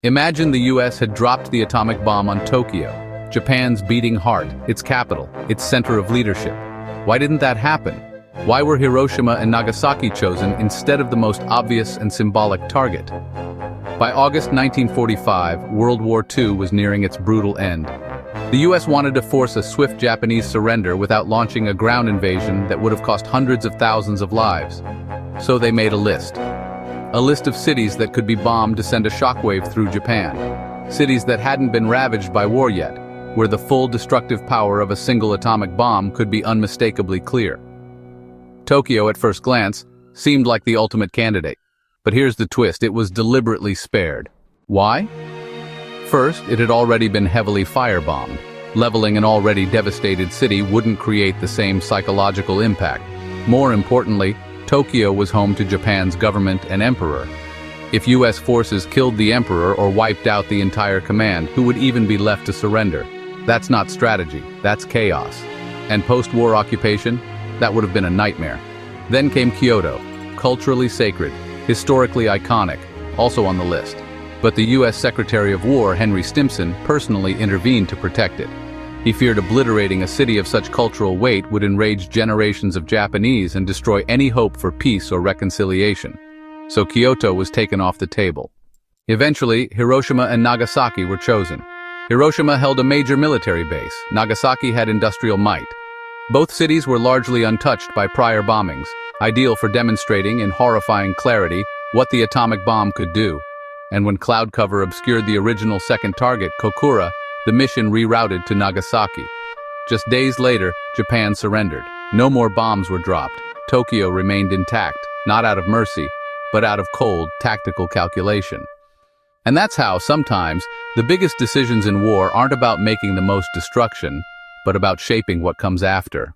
Imagine the US had dropped the atomic bomb on Tokyo, Japan's beating heart, its capital, its center of leadership. Why didn't that happen? Why were Hiroshima and Nagasaki chosen instead of the most obvious and symbolic target? By August 1945, World War II was nearing its brutal end. The US wanted to force a swift Japanese surrender without launching a ground invasion that would have cost hundreds of thousands of lives. So they made a list. A list of cities that could be bombed to send a shockwave through Japan. Cities that hadn't been ravaged by war yet, where the full destructive power of a single atomic bomb could be unmistakably clear. Tokyo, at first glance, seemed like the ultimate candidate. But here's the twist: it was deliberately spared. Why? First, it had already been heavily firebombed. Leveling an already devastated city wouldn't create the same psychological impact. More importantly, Tokyo was home to Japan's government and emperor. If US forces killed the emperor or wiped out the entire command, who would even be left to surrender? That's not strategy, that's chaos. And post-war occupation? That would have been a nightmare. Then came Kyoto, culturally sacred, historically iconic, also on the list. But the US Secretary of War, Henry Stimson, personally intervened to protect it. He feared obliterating a city of such cultural weight would enrage generations of Japanese and destroy any hope for peace or reconciliation. So Kyoto was taken off the table. Eventually, Hiroshima and Nagasaki were chosen. Hiroshima held a major military base. Nagasaki had industrial might. Both cities were largely untouched by prior bombings, ideal for demonstrating in horrifying clarity what the atomic bomb could do. And when cloud cover obscured the original second target, Kokura, the mission rerouted to Nagasaki. Just days later, Japan surrendered. No more bombs were dropped. Tokyo remained intact, not out of mercy, but out of cold, tactical calculation. And that's how, sometimes, the biggest decisions in war aren't about making the most destruction, but about shaping what comes after.